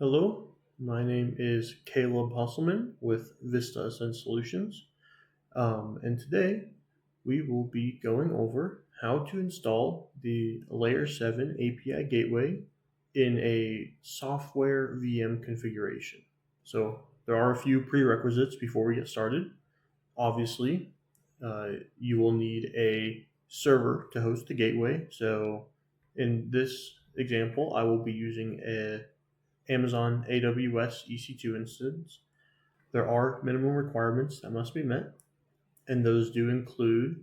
Hello, my name is Caleb Husselman with Vista Ascent Solutions, and today we will be going over how to install the Layer 7 API Gateway in a software VM configuration. So there are a few prerequisites before we get started. Obviously, you will need a server to host the gateway. So in this example, I will be using a Amazon AWS EC2 instance. There are minimum requirements that must be met, and those do include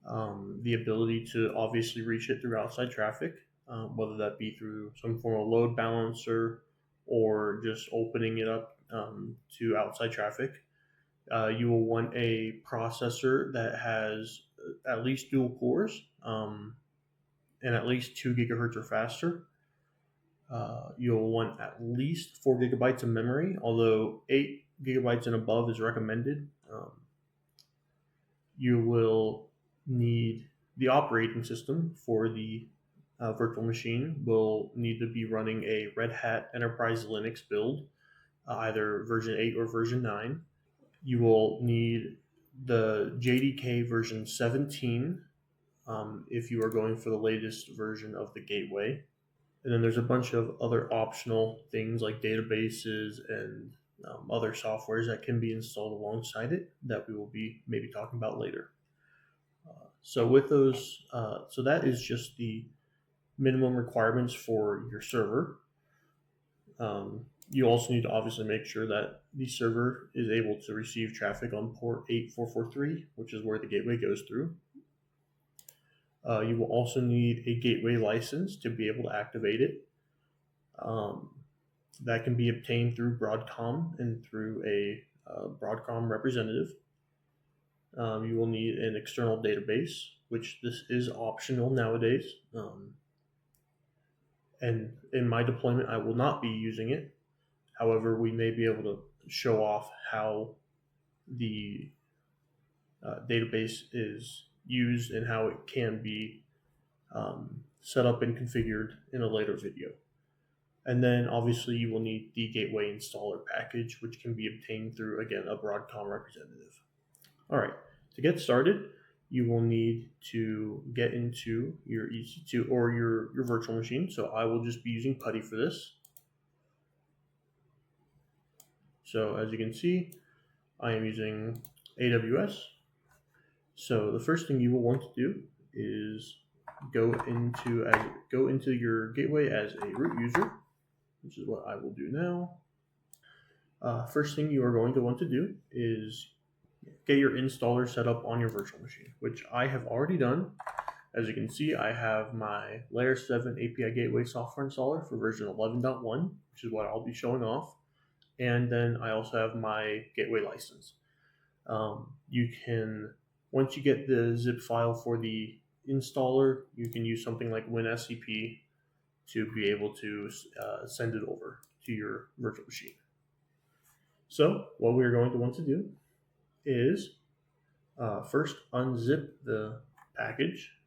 the ability to obviously reach it through outside traffic, whether that be through some form of load balancer or just opening it up to outside traffic. You will want a processor that has at least dual cores and at least 2 gigahertz or faster. You'll want at least 4 gigabytes of memory, although 8 gigabytes and above is recommended. You will need the operating system for the virtual machine will need to be running a Red Hat Enterprise Linux build, either version 8 or version 9. You will need the JDK version 17 if you are going for the latest version of the gateway. And then there's a bunch of other optional things like databases and other softwares that can be installed alongside it that we will be maybe talking about later. So with those, so that is just the minimum requirements for your server. You also need to obviously make sure that the server is able to receive traffic on port 8443, which is where the gateway goes through. You will also need a gateway license to be able to activate it. That can be obtained through Broadcom and through a Broadcom representative. You will need an external database, which this is optional nowadays. And in my deployment, I will not be using it. However, we may be able to show off how the database is used and how it can be set up and configured in a later video. And then obviously you will need the gateway installer package, which can be obtained through, again, a Broadcom representative. All right, to get started, you will need to get into your EC2 or your virtual machine. So I will just be using PuTTY for this. So as you can see, I am using AWS. So the first thing you will want to do is go into your gateway as a root user, which is what I will do now. First thing you are going to want to do is get your installer set up on your virtual machine, which I have already done. As you can see, I have my Layer 7 API Gateway software installer for version 11.1, which is what I'll be showing off. And then I also have my gateway license. You can, once you get the zip file for the installer, you can use something like WinSCP to be able to send it over to your virtual machine. So what we're going to want to do is first unzip the package.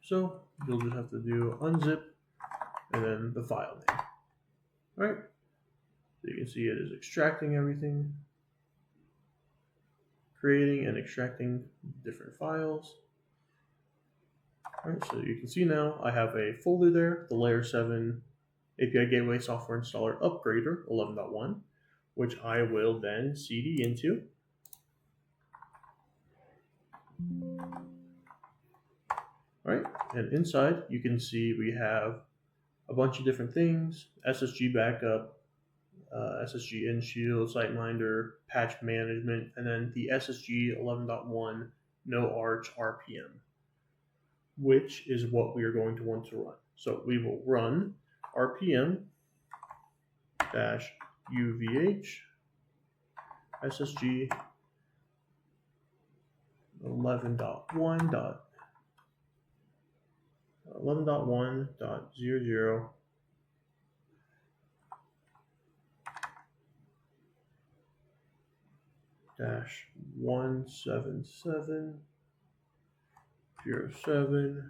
So you'll just have to do unzip and then the file name. All right. So you can see it is extracting everything, creating and extracting different files. All right, so you can see now I have a folder there, the Layer 7 API Gateway Software Installer Upgrader 11.1, which I will then cd into. All right, and inside you can see we have a bunch of different things: SSG backup, SSG InShield, SiteMinder, patch management, and then the SSG 11.1 no arch RPM, which is what we are going to want to run. So we will run RPM -UVH SSG 11.1.00 -17707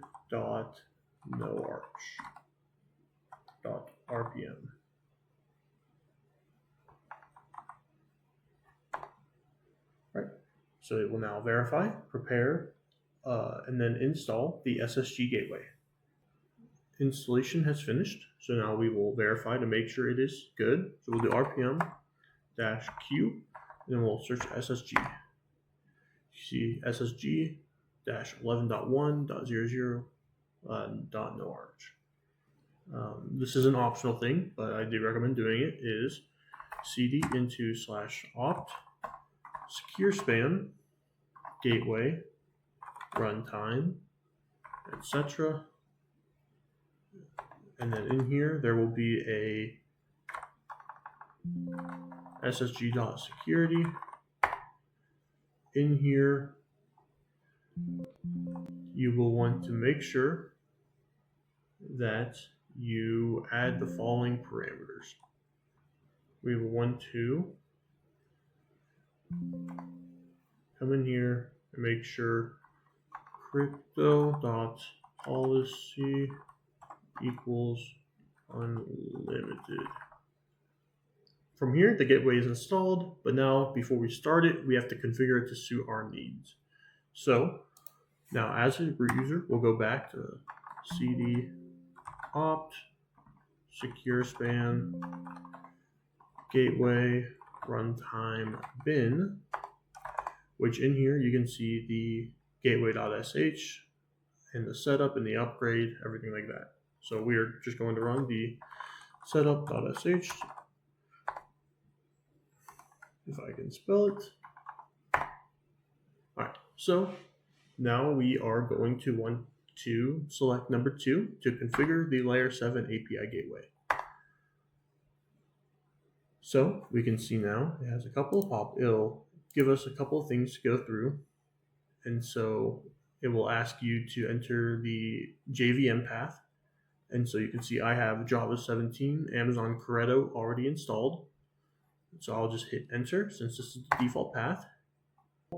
.no arch .rpm. So it will now verify, prepare, and then install the SSG gateway. Installation has finished, so now we will verify to make sure it is good. So we'll do RPM-Q, and then we'll search SSG. You see SSG-11.1.00.no-arch. This is an optional thing, but I do recommend doing it, is cd into /opt secure span gateway runtime, etc. And then in here there will be a ssg.security. In here you will want to make sure that you add the following parameters. We will want to come in here and make sure crypto.policy equals unlimited. From here, the gateway is installed, but now before we start it, we have to configure it to suit our needs. So now as a root user, we'll go back to cd opt secure span gateway runtime bin, which in here you can see the gateway.sh and the setup and the upgrade, everything like that. So we are just going to run the setup.sh, if I can spell it. All right, so now we are going to want to select number 2 to configure the Layer7 API Gateway. So we can see now it has a couple of it'll give us a couple of things to go through. And so it will ask you to enter the JVM path. And so you can see I have Java 17 Amazon Corretto already installed. So I'll just hit enter since this is the default path.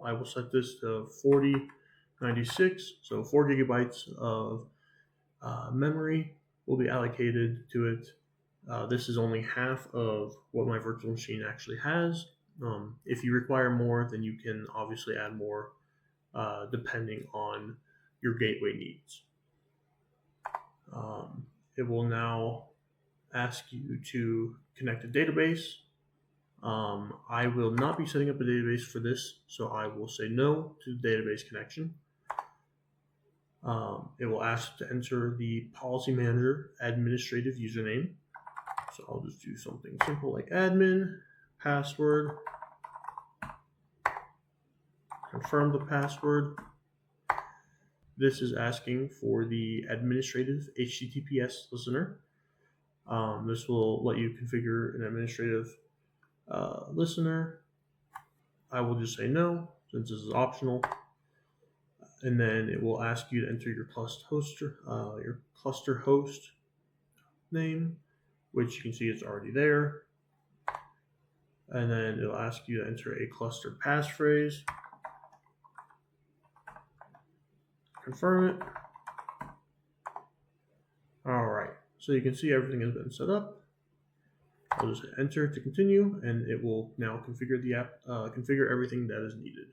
I will set this to 4096, so 4 gigabytes of memory will be allocated to it. This is only half of what my virtual machine actually has. If you require more, then you can obviously add more depending on your gateway needs. It will now ask you to connect a database. I will not be setting up a database for this, so I will say no to the database connection. It will ask to enter the policy manager administrative username. So I'll just do something simple like admin, password, confirm the password. This is asking for the administrative HTTPS listener. This will let you configure an administrative listener. I will just say no since this is optional. And then it will ask you to enter your cluster host name, which you can see it's already there. And then it'll ask you to enter a cluster passphrase. Confirm it. All right, so you can see everything has been set up. I'll just hit enter to continue, and it will now configure the app, configure everything that is needed.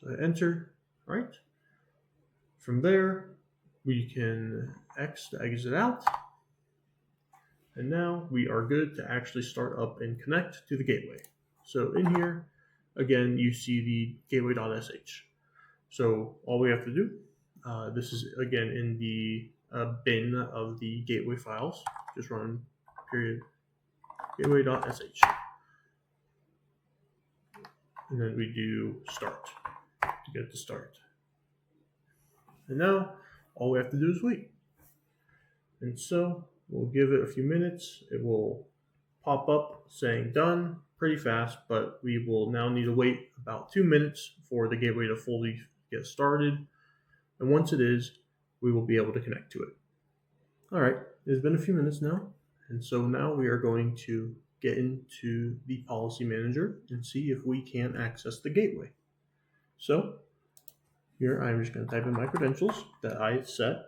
So enter, right? From there, we can exit out. And now we are good to actually start up and connect to the gateway. So in here, again, you see the gateway.sh. So all we have to do, this is again in the bin of the gateway files, just run period gateway.sh. And then we do start to get the start. And now all we have to do is wait. And so we'll give it a few minutes. It will pop up saying done pretty fast, but we will now need to wait about 2 minutes for the gateway to fully get started. And once it is, we will be able to connect to it. All right, it's been a few minutes now. And so now we are going to get into the policy manager and see if we can access the gateway. So here I'm just going to type in my credentials that I set.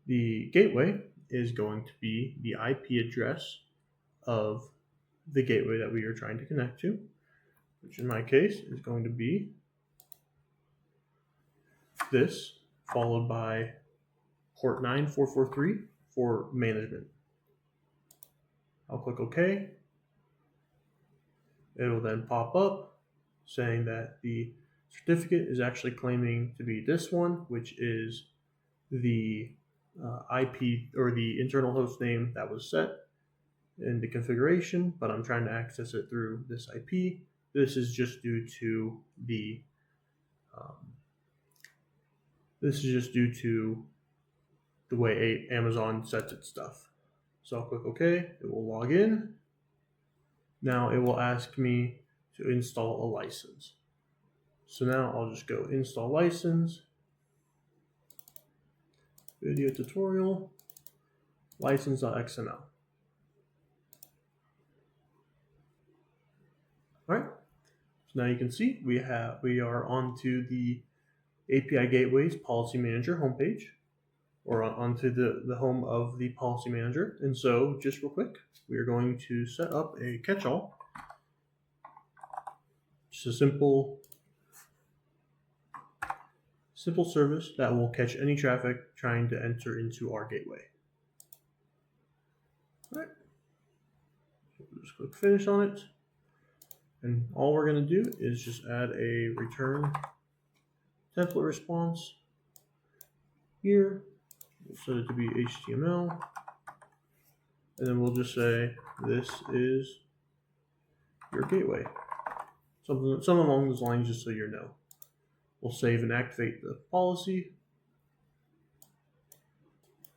The gateway is going to be the IP address of the gateway that we are trying to connect to, which in my case is going to be this, followed by port 9443 for management. I'll click OK. It will then pop up saying that the certificate is actually claiming to be this one, which is the IP or the internal host name that was set in the configuration, but I'm trying to access it through this IP. This is just due to the way Amazon sets its stuff. So I'll click OK. It will log in. Now it will ask me to install a license. So now I'll just go install license, video tutorial, license.xml. All right. So now you can see we are onto the API Gateways Policy Manager homepage, or onto the home of the Policy Manager. And so just real quick, we are going to set up a catch-all. Just a simple service that will catch any traffic trying to enter into our gateway. All right. So just click finish on it. And all we're going to do is just add a return template response here. We'll set it to be HTML. And then we'll just say, this is your gateway. Something along those lines, just so you know. We'll save and activate the policy.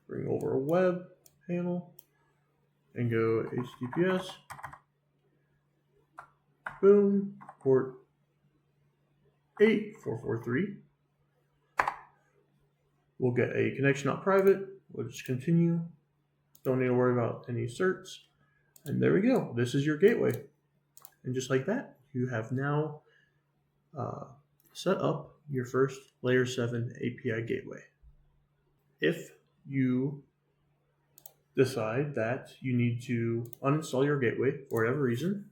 Bring over a web panel and go HTTPS. Boom, port 8443. We'll get a connection not private. We'll just continue. Don't need to worry about any certs. And there we go. This is your gateway. And just like that, you have now set up your first Layer 7 API Gateway. If you decide that you need to uninstall your gateway for whatever reason,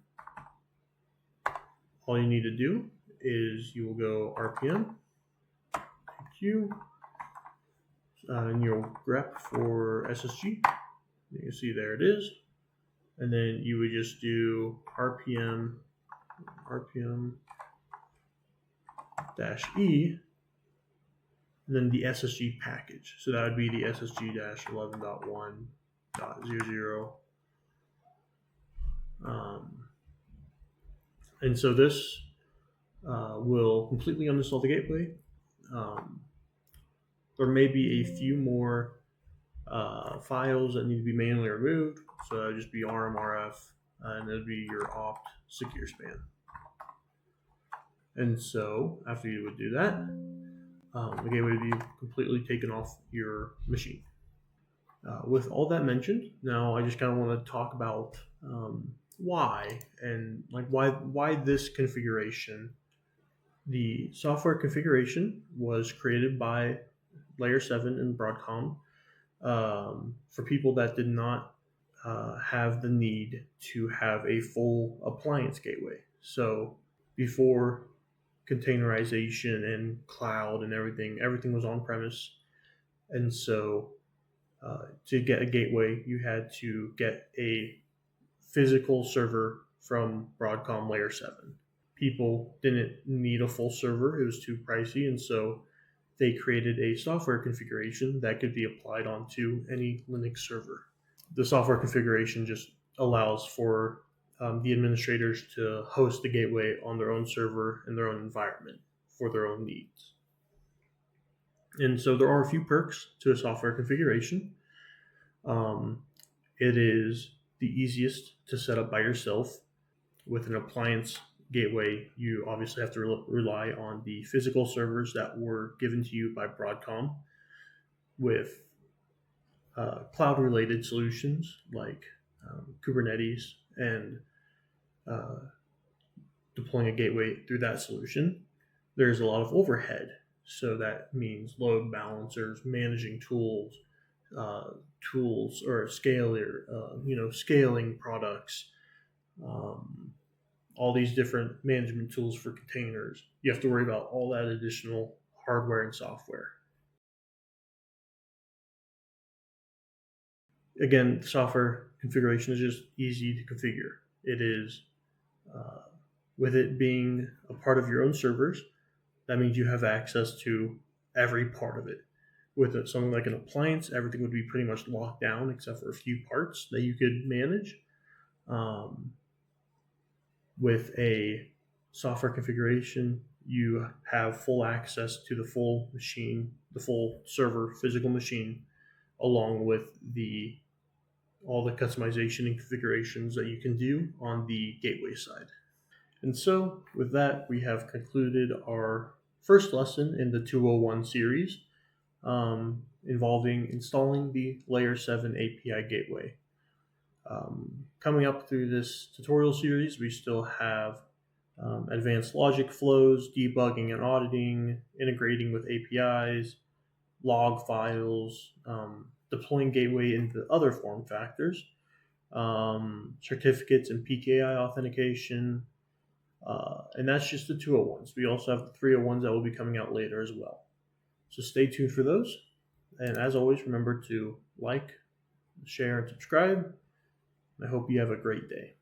all you need to do is you will go RPM, Q, and you'll grep for SSG. You can see there it is. And then you would just do RPM -E, and then the SSG package. So that would be the SSG-11.1.00. And so this will completely uninstall the gateway. There may be a few more files that need to be manually removed. So that would just be RMRF, and that would be your opt secure span. And so after you would do that, the gateway would be completely taken off your machine. With all that mentioned, now I just kind of want to talk about why this configuration. The software configuration was created by Layer 7 and Broadcom for people that did not have the need to have a full appliance gateway. So before containerization and cloud and everything was on premise. And so to get a gateway, you had to get a physical server from Broadcom Layer 7. People didn't need a full server. It was too pricey. And so they created a software configuration that could be applied onto any Linux server. The software configuration just allows for the administrators to host the gateway on their own server in their own environment for their own needs. And so there are a few perks to a software configuration. It is the easiest to set up by yourself. With an appliance gateway, you obviously have to rely on the physical servers that were given to you by Broadcom. With cloud-related solutions like Kubernetes and deploying a gateway through that solution, there's a lot of overhead. So that means load balancers, managing tools or scaling products, all these different management tools for containers. You have to worry about all that additional hardware and software. Again, software configuration is just easy to configure. It is, uh, with it being a part of your own servers, that means you have access to every part of it. With something like an appliance, everything would be pretty much locked down except for a few parts that you could manage. Um, with a software configuration, you have full access to the full machine, the full server physical machine, along with the all the customization and configurations that you can do on the gateway side. And so, with that, we have concluded our first lesson in the 201 series, involving installing the Layer7 API Gateway. Coming up through this tutorial series, we still have advanced logic flows, debugging and auditing, integrating with APIs, log files, deploying gateway into other form factors, certificates and PKI authentication, and that's just the 201s. We also have the 301s that will be coming out later as well. So stay tuned for those. And as always, remember to like, share, and subscribe. I hope you have a great day.